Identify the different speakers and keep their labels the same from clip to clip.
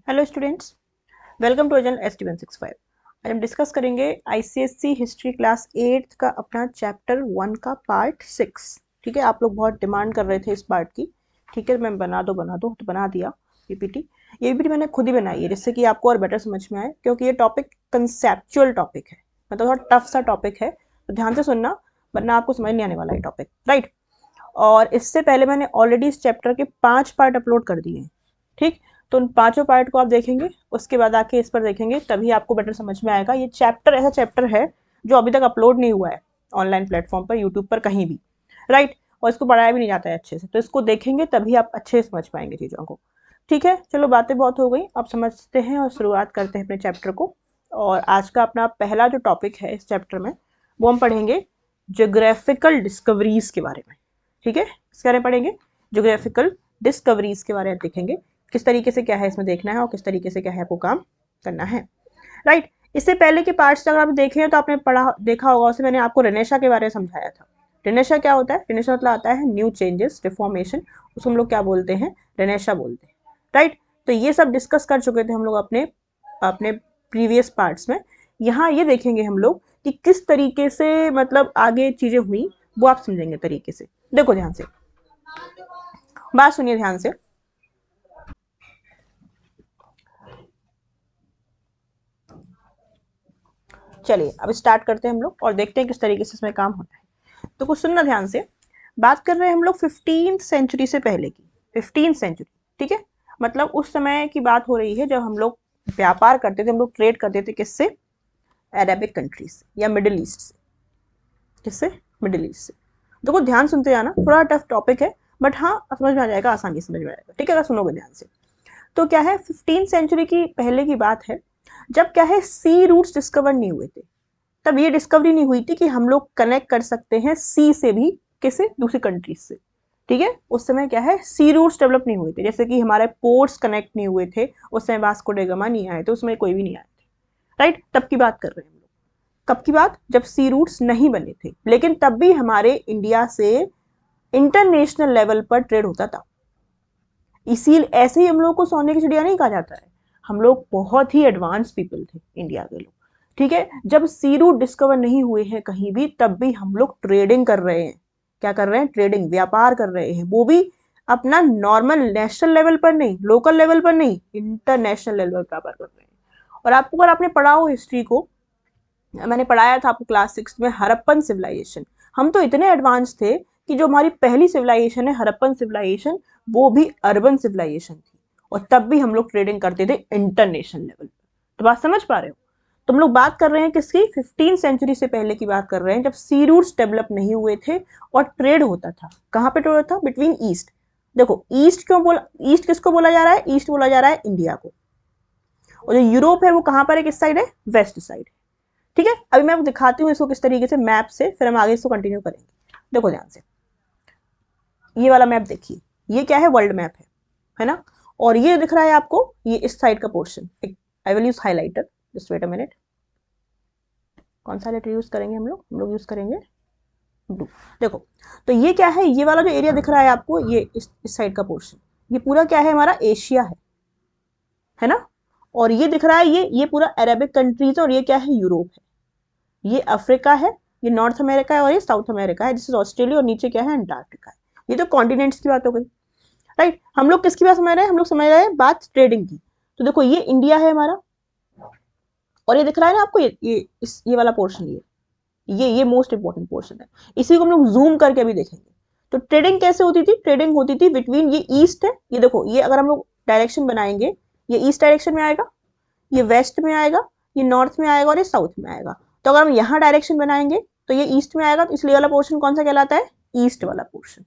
Speaker 1: Hello students, welcome to एजन ST165। आज हम डिस्कस करेंगे ICSE हिस्ट्री क्लास 8 का अपना चैप्टर 1 का पार्ट 6। ठीक है, आप लोग बहुत डिमांड कर रहे थे इस पार्ट की। ठीक है, मैं बना दो तो बना दिया पीपीटी। ये भी मैंने खुद ही बनाई है जिससे कि आपको और बेटर समझ में आए, क्योंकि ये टॉपिक कंसेप्चुअल टॉपिक है, मतलब थोड़ा टफ सा टॉपिक है, तो ध्यान से सुनना वरना आपको समझ नहीं आने वाला है टॉपिक, राइट। और इससे पहले मैंने ऑलरेडी इस चैप्टर के 5 पार्ट अपलोड कर दिए हैं। ठीक, तो उन पांचों पार्ट को आप देखेंगे, उसके बाद आके इस पर देखेंगे, तभी आपको बेटर समझ में आएगा। ये चैप्टर ऐसा चैप्टर है जो अभी तक अपलोड नहीं हुआ है ऑनलाइन प्लेटफॉर्म पर, यूट्यूब पर कहीं भी, राइट। और इसको पढ़ाया भी नहीं जाता है अच्छे से, तो इसको देखेंगे तभी आप अच्छे से समझ पाएंगे चीज़ों को। ठीक है, चलो बातें बहुत हो गई, अब समझते हैं और शुरुआत करते हैं अपने चैप्टर को। और आज का अपना पहला जो टॉपिक है इस चैप्टर में, वो हम पढ़ेंगे जोग्राफिकल डिस्कवरीज के बारे में। ठीक है, इसके बारे में पढ़ेंगे, जोग्राफिकल डिस्कवरीज के बारे में देखेंगे, किस तरीके से क्या है इसमें देखना है और किस तरीके से क्या है आपको काम करना है, राइट। इससे पहले के पार्ट्स अगर आप देखें तो आपने पढ़ा देखा होगा, उससे मैंने आपको रेनेशा के बारे में समझाया था। रेनेशा क्या होता है? रेनेशा मतलब आता है न्यू चेंजेस, रिफॉर्मेशन, उसको हम लोग क्या बोलते हैं? रेनेशा बोलते हैं, राइट। तो ये सब डिस्कस कर चुके थे हम लोग अपने अपने प्रीवियस पार्ट्स में। यहाँ ये देखेंगे हम लोग कि किस तरीके से मतलब आगे चीजें हुई, वो आप समझेंगे तरीके से। देखो ध्यान से, बात सुनिए ध्यान से। चलिए अब स्टार्ट करते हैं हम लोग और देखते हैं किस तरीके से इसमें काम होता है। तो कुछ सुनना ध्यान से। बात कर रहे हैं हम लोग 15th सेंचुरी से पहले की, 15th सेंचुरी। ठीक है, मतलब उस समय की बात हो रही है जब हम लोग व्यापार करते थे, हम लोग ट्रेड करते थे किससे? अरेबिक कंट्रीज से या मिडिल ईस्ट से। किससे? मिडिल ईस्ट से। देखो ध्यान सुनते जाना, थोड़ा टफ टॉपिक है, बट हाँ समझ में आ जाएगा, आसानी समझ में आ जाएगा। ठीक है, अगर सुनोगे ध्यान से। तो क्या है, 15th सेंचुरी की पहले की बात है, जब क्या है सी रूट्स डिस्कवर नहीं हुए थे। तब ये डिस्कवरी नहीं हुई थी कि हम लोग कनेक्ट कर सकते हैं सी से भी, किसे? दूसरी कंट्रीज से। ठीक है, उस समय क्या है, सी रूट्स डेवलप नहीं हुए थे, जैसे कि हमारे पोर्ट्स कनेक्ट नहीं हुए थे उस समय, वास्को डे गामा नहीं आए थे उसमें, कोई भी नहीं आए थे, राइट। तब की बात कर रहे हैं हम लोग। कब की बात? जब सी रूट्स नहीं बने थे, लेकिन तब भी हमारे इंडिया से इंटरनेशनल लेवल पर ट्रेड होता था। इसी ऐसे ही हम लोग को सोने की चिड़िया नहीं कहा जाता है, हम लोग बहुत ही एडवांस पीपल थे इंडिया के लोग। ठीक है, जब सी रूट डिस्कवर नहीं हुए हैं कहीं भी, तब भी हम लोग ट्रेडिंग कर रहे हैं। क्या कर रहे हैं? ट्रेडिंग, व्यापार कर रहे हैं, वो भी अपना नॉर्मल नेशनल लेवल पर नहीं, लोकल लेवल पर नहीं, इंटरनेशनल लेवल पर व्यापार कर रहे हैं। और आपको अगर आपने पढ़ा हो हिस्ट्री को, मैंने पढ़ाया था आपको क्लास 6 में, हड़प्पन सिविलाइजेशन। हम तो इतने एडवांस थे कि जो हमारी पहली सिविलाइजेशन है हड़प्पन सिविलाइजेशन, वो भी अर्बन सिविलाइजेशन थी, और तब भी हम लोग ट्रेडिंग करते थे इंटरनेशनल लेवल पर। तो बात समझ पा रहे हो? तुम लोग बात कर रहे हैं किसकी? 15 सेंचुरी से पहले की बात कर रहे हैं, जब सी रूट्स डेवलप नहीं हुए थे और ट्रेड होता था। कहाँ पे ट्रेड होता था? Between east. देखो ईस्ट क्यों बोला, ईस्ट किसको बोला जा रहा है? ईस्ट बोला जा रहा है इंडिया को। और जो यूरोप है वो कहाँ पर है, किस साइड है? West side. ठीक है, अभी मैं आपको दिखाती हूँ इसको किस तरीके से मैप से, फिर हम आगे इसको कंटिन्यू करेंगे। देखो ध्यान से, ये वाला मैप देखिए, ये क्या है? वर्ल्ड मैप है ना। और ये दिख रहा है आपको, ये इस साइड का portion. I will use highlighter, just wait a minute. कौन सा हाईलाइटर यूज करेंगे हम लोग यूज करेंगे ब्लू। देखो, तो ये क्या है, ये वाला जो एरिया दिख रहा है आपको, ये इस साइड का पोर्शन, ये पूरा क्या है? हमारा एशिया है ना। और ये दिख रहा है, ये पूरा अरेबिक कंट्रीज है, और ये क्या है? यूरोप है। ये अफ्रीका है, ये नॉर्थ अमेरिका है, और ये साउथ अमेरिका है, जिस ऑस्ट्रेलिया, और नीचे क्या है? अंटार्कटिका है। ये तो कॉन्टिनेंट्स की बात हो गई, राइट। हम लोग किसकी बात समझ रहे हैं? हम लोग समझ रहे हैं बात ट्रेडिंग की। तो देखो ये इंडिया है हमारा, और ये दिख रहा है ना आपको, ये वाला पोर्शन, ये मोस्ट इंपॉर्टेंट पोर्शन है। इसी को हम लोग जूम करके अभी देखेंगे। तो ट्रेडिंग कैसे होती थी? ट्रेडिंग होती थी बिटवीन, ये ईस्ट है, ये देखो, ये अगर हम लोग डायरेक्शन बनाएंगे, ये ईस्ट डायरेक्शन में आएगा, ये वेस्ट में आएगा, ये नॉर्थ में आएगा, और ये साउथ में आएगा। तो अगर हम यहाँ डायरेक्शन बनाएंगे तो ये ईस्ट में आएगा, तो इसलिए वाला पोर्शन कौन सा कहलाता है? ईस्ट वाला पोर्शन।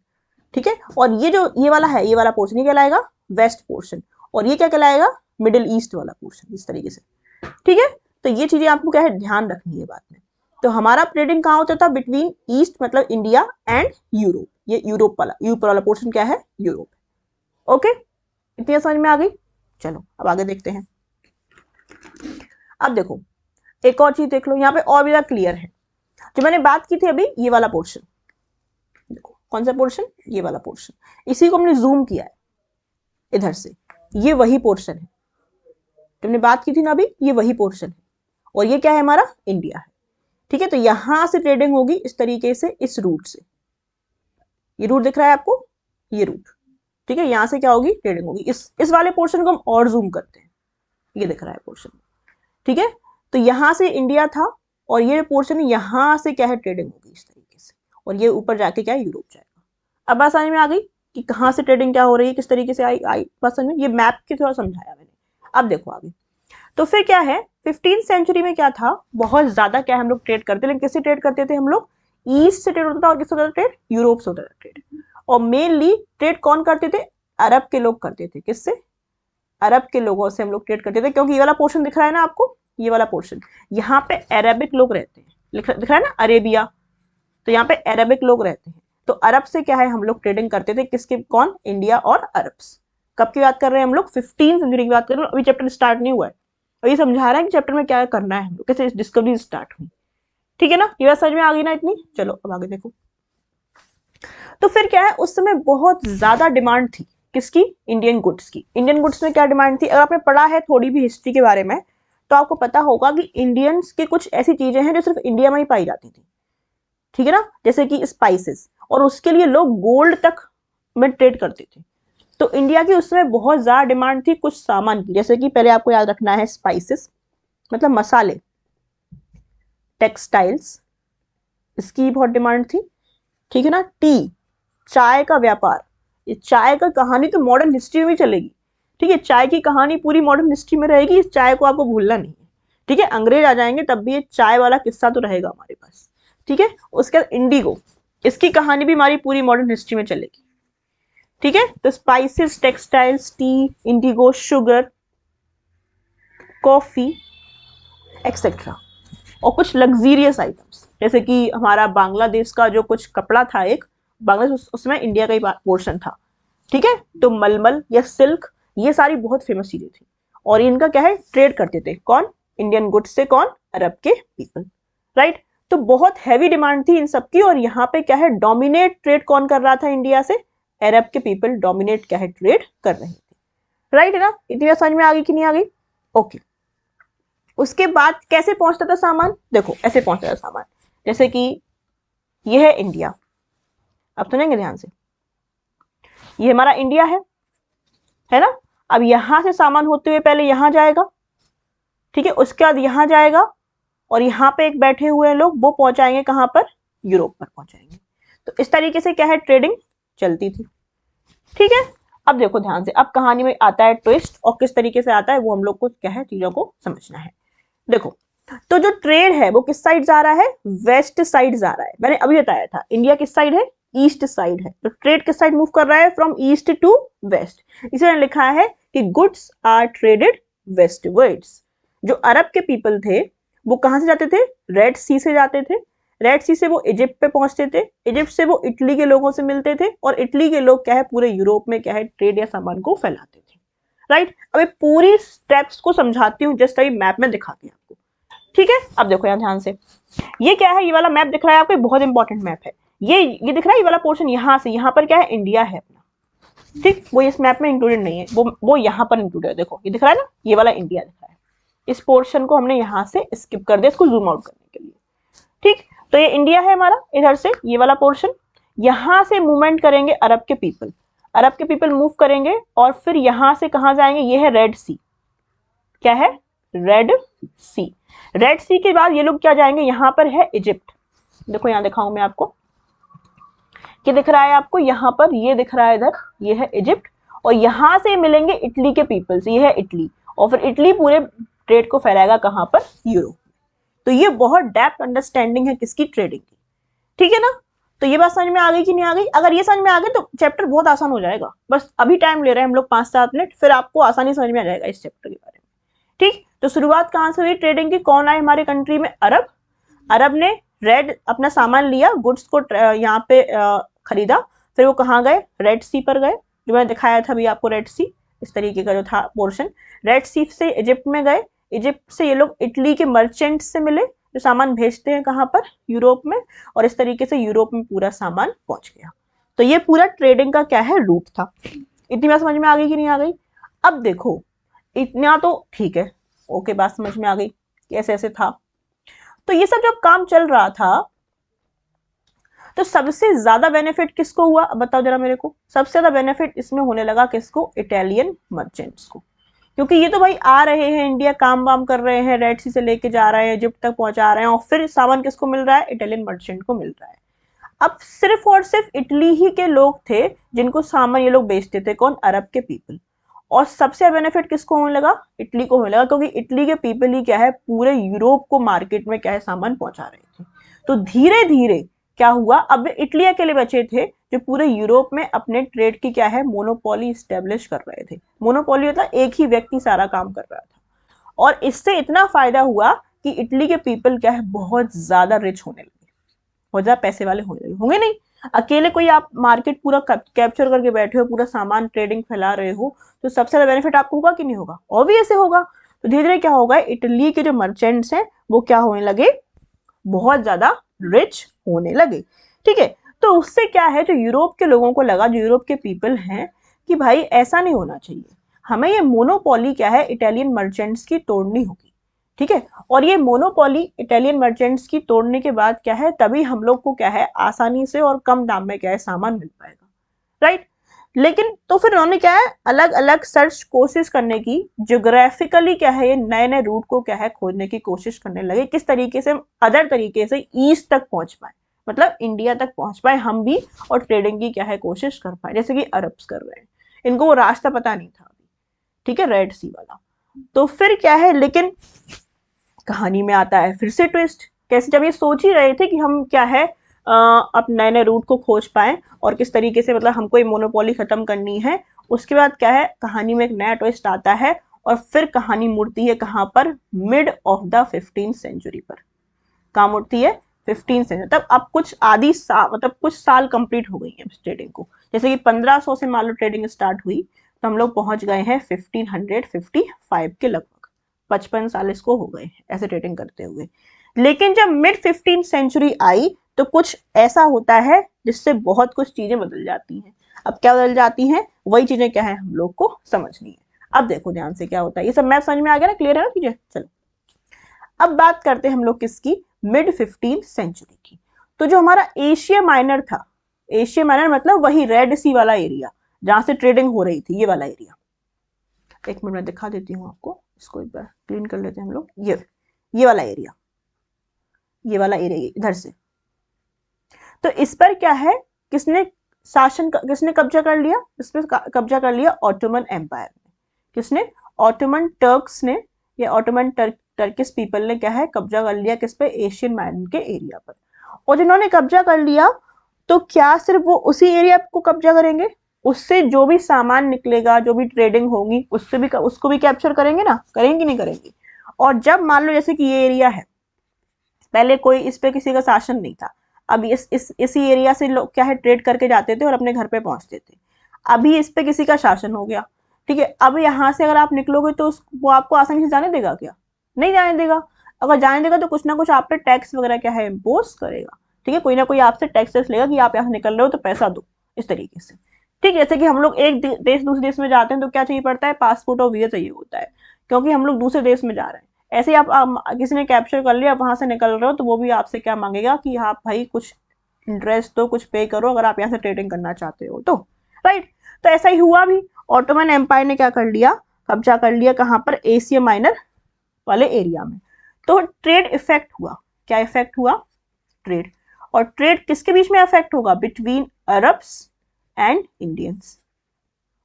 Speaker 1: ठीक है, और ये जो ये वाला है, ये वाला पोर्शन, ये कहलाएगा वेस्ट पोर्शन, और ये क्या कहलाएगा? मिडिल ईस्ट वाला पोर्शन, इस तरीके से। ठीक है, तो ये चीजें आपको क्या है, ध्यान रखनी है बात में। तो हमारा ट्रेडिंग कहाँ होता था? बिटवीन ईस्ट मतलब इंडिया एंड यूरोप। ये यूरोप वाला पोर्शन क्या है? यूरोप। ओके, इतनी समझ में आ गई? चलो अब आगे देखते हैं। अब देखो एक और चीज देख लो, यहाँ पे और भी ज्यादा क्लियर है। जो मैंने बात की थी अभी, ये वाला पोर्शन देखो, कौन सा पोर्शन? ये वाला पोर्शन। इसी को हमने जूम किया है इधर से, ये वही पोर्शन है। तुमने बात की थी ना अभी, ये वही पोर्शन है, और ये क्या है हमारा इंडिया है, ठीक है। तो यहां से ट्रेडिंग होगी इस तरीके से, इस रूट से, ये रूट दिख रहा है आपको, ये रूट, ठीक है। यहां से क्या होगी ट्रेडिंग होगी, इस वाले पोर्शन को हम और जूम करते हैं, ये दिख रहा है पोर्शन, ठीक है। तो यहां से इंडिया था, और ये पोर्शन यहां से क्या है ट्रेडिंग होगी इस तरीके से, और ये ऊपर जाके क्या है यूरोप जाएगा। अब आसानी में आ गई कि कहाँ से ट्रेडिंग क्या हो रही है, किस तरीके से आई बात समझ में, ये मैप के थोड़ा समझाया मैंने। अब देखो आगे, तो फिर क्या है 15th सेंचुरी में क्या था, बहुत ज्यादा क्या हम लोग ट्रेड करते, लेकिन किससे ट्रेड करते थे हम लोग, ईस्ट से ट्रेड होता था, और किससे होता था ट्रेड, यूरोप से होता था ट्रेड। और मेनली ट्रेड कौन करते थे, अरब के लोग करते थे, किससे, अरब के लोगों से हम लोग ट्रेड करते थे, क्योंकि ये वाला पोर्शन दिख रहा है ना आपको, ये वाला पोर्शन, यहाँ पे अरेबिक लोग रहते हैं, दिख रहा है ना अरेबिया, तो यहाँ पे अरेबिक लोग रहते हैं। तो अरब से क्या है हम लोग ट्रेडिंग करते थे, किसके, कौन, इंडिया और अरब। कब की बात कर रहे हैं हम लोग, 15th सेंचुरी की बात कर रहे हैं, अभी चैप्टर स्टार्ट नहीं हुआ है, और ये समझा रहा है कि चैप्टर में क्या करना है हम लोग, कैसे डिस्कवरी स्टार्ट हुई, ठीक है ना। ये बात समझ में आ गई ना इतनी, चलो अब आगे देखो। तो फिर क्या है, उस समय बहुत ज्यादा डिमांड थी किसकी, इंडियन गुड्स की। इंडियन गुड्स में क्या डिमांड थी, अगर आपने पढ़ा है थोड़ी भी हिस्ट्री के बारे में, तो आपको पता होगा कि इंडियंस की कुछ ऐसी चीजें हैं जो सिर्फ इंडिया में ही पाई जाती थी, ठीक है ना, जैसे कि स्पाइसेस, और उसके लिए लोग गोल्ड तक में ट्रेड करते थे। तो इंडिया की उस समय बहुत ज्यादा डिमांड थी कुछ सामान की, जैसे कि पहले आपको याद रखना है स्पाइसेस मतलब मसाले, टेक्सटाइल्स, इसकी बहुत डिमांड थी, ठीक है ना। टी, चाय का व्यापार, ये चाय का कहानी तो मॉडर्न हिस्ट्री में चलेगी, ठीक है, चाय की कहानी पूरी मॉडर्न हिस्ट्री में रहेगी, इस चाय को आपको भूलना नहीं है, ठीक है। अंग्रेज आ जाएंगे तब भी ये चाय वाला किस्सा तो रहेगा हमारे पास, ठीक है। उसके बाद इंडिगो, इसकी कहानी भी हमारी पूरी मॉडर्न हिस्ट्री में चलेगी, ठीक है। तो spices, textiles, T, Indigo, sugar, coffee etcetera, और कुछ लग्जीरियस आइटम्स, जैसे कि हमारा बांग्लादेश का जो कुछ कपड़ा था, एक बांग्लादेश उसमें इंडिया का ही पोर्शन था, ठीक है। तो मलमल या सिल्क, ये सारी बहुत फेमस चीजें थी, और इनका क्या है ट्रेड करते थे, कौन, इंडियन गुड्स से, कौन, अरब के पीपल, राइट। तो बहुत हैवी डिमांड थी इन सबकी, और यहाँ पे क्या है डोमिनेट ट्रेड कौन कर रहा था इंडिया से, अरब के पीपल डोमिनेट क्या है ट्रेड कर रहे थे, राइट है ना। इतनी समझ में आ गई कि नहीं आ गई, ओके। उसके बाद कैसे पहुंचता था सामान, देखो ऐसे पहुंचता था सामान, जैसे कि ये है इंडिया, अब सुनेंगे ध्यान से, ये हमारा इंडिया है ना। अब यहां से सामान होते हुए पहले यहां जाएगा, ठीक है, उसके बाद यहां जाएगा, और यहाँ पे एक बैठे हुए हैं लोग, वो पहुंचाएंगे कहां पर, यूरोप पर पहुंचाएंगे। तो इस तरीके से क्या है ट्रेडिंग चलती थी, ठीक है। अब देखो ध्यान से, अब कहानी में आता है ट्विस्ट, और किस तरीके से आता है वो हम लोग को क्या है चीजों को समझना है। देखो, तो जो ट्रेड है वो किस साइड जा रहा है, वेस्ट साइड जा रहा है, मैंने अभी बताया था इंडिया किस साइड है, ईस्ट साइड है, तो ट्रेड किस साइड मूव कर रहा है, फ्रॉम ईस्ट टू वेस्ट। इसलिए लिखा है कि गुड्स आर ट्रेडेड वेस्टवर्ड्स। जो अरब के पीपल थे वो कहां से जाते थे, रेड सी से जाते थे, रेड सी से वो इजिप्ट पे पहुंचते थे, इजिप्ट से वो इटली के लोगों से मिलते थे, और इटली के लोग क्या है पूरे यूरोप में क्या है ट्रेड या सामान को फैलाते थे, राइट। अब पूरी स्टेप्स को समझाती हूँ, जस्ट अभी मैप में दिखाती हूँ आपको, ठीक है। अब देखो यहाँ ध्यान से, ये क्या है, ये वाला मैप दिख रहा है आपको, बहुत इंपॉर्टेंट मैप है, ये दिख रहा है, ये वाला पोर्शन यहाँ से यहाँ पर क्या है इंडिया है अपना, ठीक, वो इस मैप में इंक्लूडेड नहीं है, वो यहाँ पर इंक्लूडेड है, देखो ये दिख रहा है ना, ये वाला इंडिया दिख रहा है, इस पोर्शन को हमने यहाँ से स्किप कर दिया इसको जूम आउट करने के लिए, ठीक। तो ये इंडिया है हमारा, इधर से ये वाला पोर्शन, यहां से मूवमेंट करेंगे अरब के पीपल, अरब के पीपल मूव करेंगे, और फिर यहां से कहां जाएंगे, ये है रेड सी, क्या है रेड सी, रेड सी के बाद ये लोग क्या जाएंगे, यहां पर है इजिप्ट, देखो यहां दिखाऊं मैं आपको, क्या दिख रहा है आपको, यहां पर ये दिख रहा है इधर, ये है इजिप्ट, और यहां से मिलेंगे इटली के पीपल्स, ये है इटली, और फिर इटली पूरे ट्रेड को फैलाएगा कहां पर, यूरोप। तो ये बहुत डेप्थ अंडरस्टैंडिंग है किसकी, ट्रेडिंग की, ठीक है ना। तो ये बात समझ में आ गई कि नहीं आ गई, अगर ये समझ में आ गई तो चैप्टर बहुत आसान हो जाएगा, बस अभी टाइम ले रहे हैं हम लोग 5-7 मिनट, फिर आपको आसानी समझ में आ जाएगा इस चैप्टर के बारे में, ठीक। तो शुरुआत कहां से हुई ट्रेडिंग की, कौन आए हमारे कंट्री में, अरब, अरब ने रेड अपना सामान लिया, गुड्स को यहाँ पे खरीदा, फिर वो कहाँ गए, रेड सी पर गए, जो मैंने दिखाया था अभी आपको, रेड सी इस तरीके का जो था पोर्शन, रेड सी से इजिप्ट में गए, इजिप्ट से ये लोग इटली के मर्चेंट से मिले, जो सामान भेजते हैं कहाँ पर, यूरोप में, और इस तरीके से यूरोप में पूरा सामान पहुंच गया। तो ये पूरा ट्रेडिंग का क्या है रूट था। इतनी बात समझ में आ गई कि नहीं आ गई। अब देखो इतना तो ठीक है, ओके, बात समझ में आ गई कि ऐसे ऐसे था। तो ये सब जब काम चल रहा था तो सबसे ज्यादा बेनिफिट किसको हुआ, अब बताओ जरा मेरे को। सबसे ज्यादा बेनिफिट इसमें होने लगा किसको, इटालियन मर्चेंट्स को, क्योंकि ये तो भाई आ रहे हैं इंडिया, काम वाम कर रहे हैं, रेड सी से लेके जा रहे हैं, इजिप्ट तक पहुंचा रहे हैं, और फिर सामान किसको मिल रहा है, इटालियन मर्चेंट को मिल रहा है। अब सिर्फ और सिर्फ इटली ही के लोग थे जिनको सामान ये लोग बेचते थे, कौन, अरब के पीपल। और सबसे बेनिफिट किसको होने लगा, इटली को होने लगा, क्योंकि इटली के पीपल ही क्या है, पूरे यूरोप को मार्केट में क्या है, सामान पहुंचा रहे थे। तो धीरे धीरे क्या हुआ, अब इटली अकेले बचे थे जो पूरे यूरोप में अपने ट्रेड की क्या है, मोनोपोली स्टेब्लिश कर रहे थे। मोनोपोली मतलब एक ही व्यक्ति सारा काम कर रहा था, और इससे इतना फायदा हुआ कि इटली के पीपल क्या है, बहुत ज्यादा रिच होने लगे, बहुत ज्यादा पैसे वाले होने लगे। होंगे नहीं, अकेले कोई आप मार्केट पूरा कैप्चर करके बैठे हो, पूरा सामान ट्रेडिंग फैला रहे हो, तो सबसे ज्यादा बेनिफिट आपको होगा कि नहीं होगा, ऑब्वियस होगा। तो धीरे धीरे क्या होगा, इटली के जो मर्चेंट्स हैं वो क्या होने लगे, बहुत ज्यादा रिच होने लगे। ठीक है, तो उससे क्या है, जो यूरोप के लोगों को लगा, जो यूरोप के पीपल हैं, कि भाई ऐसा नहीं होना चाहिए, हमें ये मोनोपोली क्या है, इटालियन मर्चेंट्स की तोड़नी होगी। ठीक है, और ये मोनोपोली इटालियन मर्चेंट्स की तोड़ने के बाद क्या है, तभी हम लोग को क्या है, आसानी से और कम दाम में क्या है, सामान मिल पाएगा, राइट। लेकिन तो फिर उन्होंने क्या है, अलग अलग सर्च कोशिश करने की, ज्योग्राफिकली क्या है, ये नए नए रूट को क्या है, खोजने की कोशिश करने लगे, किस तरीके से अदर तरीके से ईस्ट तक पहुंच पाए, मतलब इंडिया तक पहुंच पाए हम भी, और ट्रेडिंग की क्या है, कोशिश कर पाए, जैसे कि अरब्स कर रहे हैं। इनको वो रास्ता पता नहीं था अभी, ठीक है, रेड सी वाला। तो फिर क्या है, लेकिन कहानी में आता है फिर से ट्विस्ट, कैसे, जब ये सोच ही रहे थे कि हम क्या है, अब नए नए रूट को खोज पाए, और किस तरीके से मतलब हमको ये मोनोपोली खत्म करनी है, उसके बाद क्या है, कहानी में एक नया ट्विस्ट आता है, और फिर कहानी मुड़ती है कहां पर, mid of the 15th century पर। कहां मुड़ती है, 15th सेंचुरी, तब अब कुछ आधी साल, मतलब कुछ साल कंप्लीट हो गई है ट्रेडिंग को। जैसे कि 1500 से मान लो ट्रेडिंग स्टार्ट हुई, तो हम लोग पहुंच गए हैं 1555 के लगभग, 55 साल इसको हो गए ऐसे ट्रेडिंग करते हुए। लेकिन जब मिड 15th सेंचुरी आई तो कुछ ऐसा होता है जिससे बहुत कुछ चीजें बदल जाती हैं। अब क्या बदल जाती हैं, वही चीजें क्या है, हम लोग को समझनी है। अब देखो ध्यान से क्या होता है, ये सब मैप समझ में आ गया ना, क्लियर है ना चीजें। चलो अब बात करते हैं हम लोग किसकी, मिड 15th सेंचुरी की। तो जो हमारा एशिया माइनर था, एशिया माइनर मतलब वही रेड सी वाला एरिया जहां से ट्रेडिंग हो रही थी, ये वाला एरिया, एक मिनट में दिखा देती हूँ आपको, इसको एक बार क्लीन कर लेते हैं हम लोग। ये वाला एरिया, ये वाला एरिया इधर से, तो इस पर क्या है, किसने किसने कब्जा कर लिया, इस पर कब्जा कर लिया ऑटोमन एम्पायर ने। किसने, ऑटोमन टर्क्स ने, या ऑटोमन टर्किश पीपल ने क्या है, कब्जा कर लिया किस पे, एशियन माइनर के एरिया पर। और जिन्होंने कब्जा कर लिया, तो क्या सिर्फ वो उसी एरिया को कब्जा करेंगे, उससे जो भी सामान निकलेगा, जो भी ट्रेडिंग होगी, उससे भी उसको भी कैप्चर करेंगे ना, करेंगे नहीं करेंगे। और जब मान लो जैसे कि ये एरिया है, पहले कोई इस पे किसी का शासन नहीं था, अब इसी एरिया से लोग क्या है, ट्रेड करके जाते थे और अपने घर पे पहुंचते थे। अभी इस पे किसी का शासन हो गया, ठीक है, अब यहाँ से अगर आप निकलोगे तो वो आपको आसानी से जाने देगा क्या, नहीं जाने देगा। अगर जाने देगा तो कुछ ना कुछ आप पे टैक्स वगैरह क्या है, इम्पोज करेगा। ठीक है, कोई ना कोई आपसे टैक्सेस लेगा कि आप यहाँ से निकल रहे हो तो पैसा दो, इस तरीके से। ठीक है, जैसे कि हम लोग एक देश दूसरे देश में जाते हैं तो क्या चाहिए पड़ता है, पासपोर्ट और वीजा चाहिए होता है, क्योंकि हम लोग दूसरे देश में जा रहे हैं। ऐसे ही आप किसी ने कैप्चर कर लिया, वहां से निकल रहे हो, तो वो भी आपसे क्या मांगेगा कि आप भाई कुछ इंटरेस्ट दो, कुछ पे करो, अगर आप यहाँ से ट्रेडिंग करना चाहते हो तो, राइट। तो ऐसा ही हुआ भी, ऑटोमन एम्पायर ने क्या कर लिया, कब्जा कर लिया कहां पर, एशिया माइनर वाले एरिया में। तो ट्रेड इफेक्ट हुआ, क्या इफेक्ट हुआ, ट्रेड। और ट्रेड किसके बीच में इफेक्ट होगा, बिटवीन अरब्स एंड इंडियंस,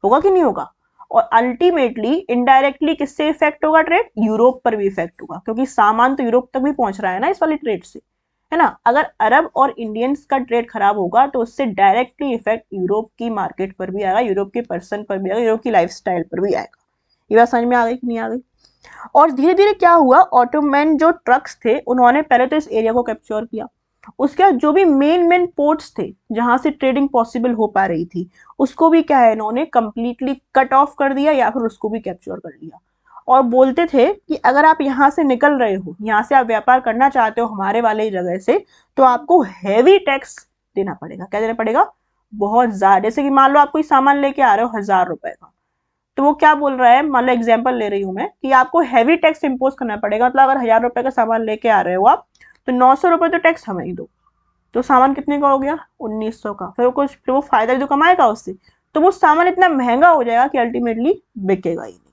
Speaker 1: होगा कि नहीं होगा। और अल्टीमेटली इनडायरेक्टली किससे इफेक्ट होगा, ट्रेड, यूरोप पर भी इफेक्ट होगा, क्योंकि सामान तो यूरोप तक भी पहुंच रहा है ना इस वाली ट्रेड से, है ना। अगर अरब और इंडियंस का ट्रेड खराब होगा तो उससे डायरेक्टली इफेक्ट यूरोप की मार्केट पर भी आएगा, यूरोप के पर्सन पर भी आएगा, यूरोप की लाइफस्टाइल पर भी आएगा। ये बात समझ में आ गई कि नहीं आ गई। और धीरे धीरे क्या हुआ, ऑटोमैन जो ट्रक्स थे उन्होंने पहले तो इस एरिया को कैप्चर किया, उसके बाद जो भी मेन पोर्ट्स थे जहां से ट्रेडिंग पॉसिबल हो पा रही थी, उसको भी क्या है, इन्होंने कंप्लीटली कट ऑफ कर दिया, या फिर उसको भी कैप्चर कर लिया। और बोलते थे कि अगर आप यहाँ से निकल रहे हो, यहाँ से आप व्यापार करना चाहते हो हमारे वाले जगह से, तो आपको हैवी टैक्स देना पड़ेगा। क्या देना पड़ेगा, बहुत ज्यादा। जैसे कि मान लो आप कोई सामान लेके आ रहे हो 1000 रुपए का, तो वो क्या बोल रहा है, मान लो एग्जाम्पल ले रही हूँ मैं कि आपको हैवी टैक्स इंपोज करना पड़ेगा, मतलब अगर 1000 रुपए का सामान लेके आ रहे हो आप, तो 900 रुपए तो टैक्स हमें ही दो, तो सामान कितने का हो गया, 1900 का। फिर वो फायदा भी तो कमाएगा उससे, तो वो सामान इतना महंगा हो जाएगा कि अल्टीमेटली बिकेगा ही नहीं,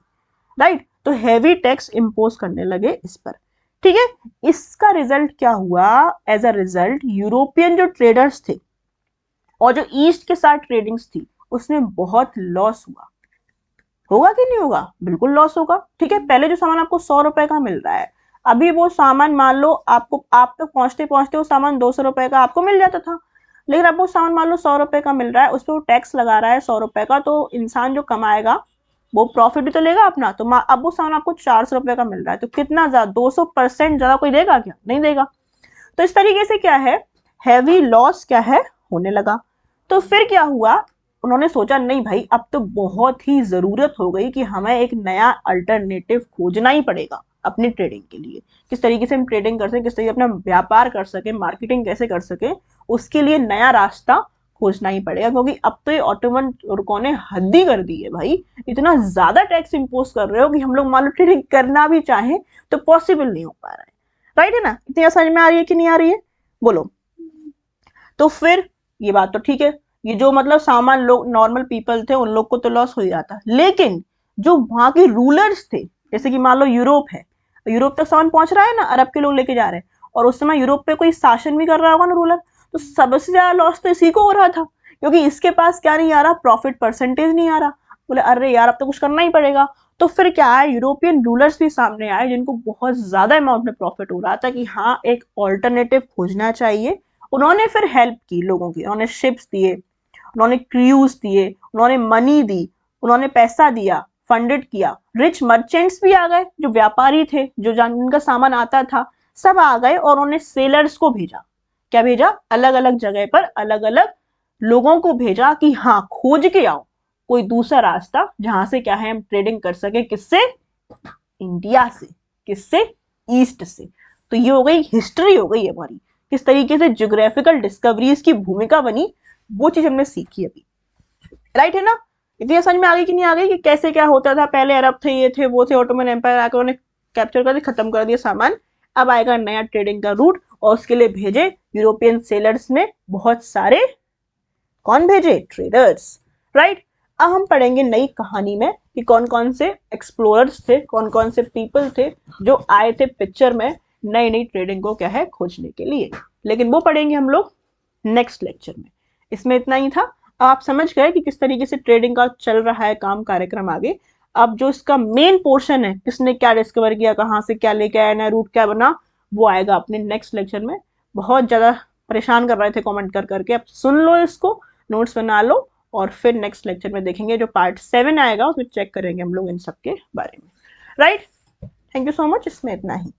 Speaker 1: राइट। तो हैवी टैक्स इंपोज करने लगे इस पर, ठीक है। इसका रिजल्ट क्या हुआ, एज अ रिजल्ट यूरोपियन जो ट्रेडर्स थे और जो ईस्ट के साथ ट्रेडिंग्स थी उसमें बहुत लॉस हुआ। होगा कि नहीं होगा, बिल्कुल लॉस होगा, ठीक है। पहले जो सामान आपको 100 रुपए का मिल रहा है, अभी वो सामान मान लो आपको, आप तक पहुंचते पहुंचते वो सामान 200 रुपए का आपको मिल जाता था, लेकिन अब वो सामान मान लो 100 रुपए का मिल रहा है, उस पर वो टैक्स लगा रहा है 100 रुपए का, तो इंसान जो कमाएगा वो प्रॉफिट भी तो लेगा अपना, तो अब वो सामान आपको 400 रुपए का मिल रहा है, तो कितना ज्यादा, 200% ज्यादा कोई देगा क्या, नहीं देगा। तो इस तरीके से क्या है, हैवी लॉस क्या है, होने लगा। तो फिर क्या हुआ, उन्होंने सोचा नहीं भाई अब तो बहुत ही जरूरत हो गई कि हमें एक नया अल्टरनेटिव खोजना ही पड़ेगा अपनी ट्रेडिंग के लिए। किस तरीके से हम ट्रेडिंग कर सके, किस तरीके से अपना व्यापार कर सके, मार्केटिंग कैसे कर सके, उसके लिए नया रास्ता खोजना ही पड़ेगा, क्योंकि अब तो ये ऑटोमन तुर्कों ने हद ही कर दी है भाई। इतना ज्यादा टैक्स इंपोज कर रहे हो कि हम लोग मान लो ट्रेडिंग करना भी चाहें तो पॉसिबल नहीं हो पा रहा है, राइट है ना। इतनी समझ में आ रही है कि नहीं आ रही है, बोलो। तो फिर ये बात तो ठीक है, ये जो मतलब सामान लोग नॉर्मल पीपल थे उन लोग को तो लॉस हो ही जाता, लेकिन जो वहां के रूलर्स थे, जैसे कि मान लो यूरोप है, यूरोप तक सामान पहुंच रहा है ना, अरब के लोग लेके जा रहे हैं, और उस समय यूरोप पे कोई शासन भी कर रहा होगा ना रूलर, तो सबसे ज्यादा लॉस तो इसी को हो रहा था, क्योंकि इसके पास क्या नहीं आ रहा, प्रॉफिट परसेंटेज नहीं आ रहा। बोले अरे यार अब तो कुछ करना ही पड़ेगा। तो फिर क्या है, यूरोपियन रूलर्स भी सामने आए जिनको बहुत ज्यादा अमाउंट में प्रॉफिट हो रहा था कि हाँ एक ऑल्टरनेटिव खोजना चाहिए। उन्होंने फिर हेल्प की लोगों की, उन्होंने शिप्स दिए, उन्होंने क्रूज दिए, उन्होंने मनी दी, उन्होंने पैसा दिया, फंडेड किया। रिच मर्चेंट्स भी आ गए, जो व्यापारी थे, जो जिनका सामान आता था, सब आ गए, और उन्होंने सेलर्स को भेजा। क्या भेजा, अलग अलग जगह पर अलग अलग लोगों को भेजा कि हाँ खोज के आओ कोई दूसरा रास्ता जहां से क्या है हम ट्रेडिंग कर सके, किससे, इंडिया से, किससे, ईस्ट से। तो ये हो गई हिस्ट्री, हो गई हमारी, किस तरीके से ज्योग्राफिकल डिस्कवरीज की भूमिका बनी, वो चीज हमने सीखी अभी, राइट है ना। इतनी समझ में आ गई कि नहीं आ गई कि कैसे क्या होता था, पहले अरब थे, ये थे, वो थे, ऑटोमन एम्पायर आकर उन्होंने कैप्चर कर दिया, खत्म कर दिया सामान। अब आएगा नया ट्रेडिंग का रूट, और उसके लिए भेजे यूरोपियन सेलर्स ने बहुत सारे, कौन भेजे, ट्रेडर्स, राइट। अब हम पढ़ेंगे नई कहानी में कि कौन कौन से एक्सप्लोरर्स थे, कौन कौन से पीपल थे जो आए थे पिक्चर में नई नई ट्रेडिंग को क्या है खोजने के लिए, लेकिन वो पढ़ेंगे हम लोग नेक्स्ट लेक्चर में। इसमें इतना ही था, आप समझ गए कि किस तरीके से ट्रेडिंग का चल रहा है काम, कार्यक्रम आगे। अब जो इसका मेन पोर्शन है, किसने क्या डिस्कवर किया, कहाँ से क्या लेके आया, नया रूट क्या बना, वो आएगा अपने नेक्स्ट लेक्चर में। बहुत ज्यादा परेशान कर रहे थे कमेंट कर करके, अब सुन लो इसको, नोट्स बना लो, और फिर नेक्स्ट लेक्चर में देखेंगे जो पार्ट 7 आएगा उसमें चेक करेंगे हम लोग इन सब के बारे में, right. Thank you so much, इसमें इतना ही।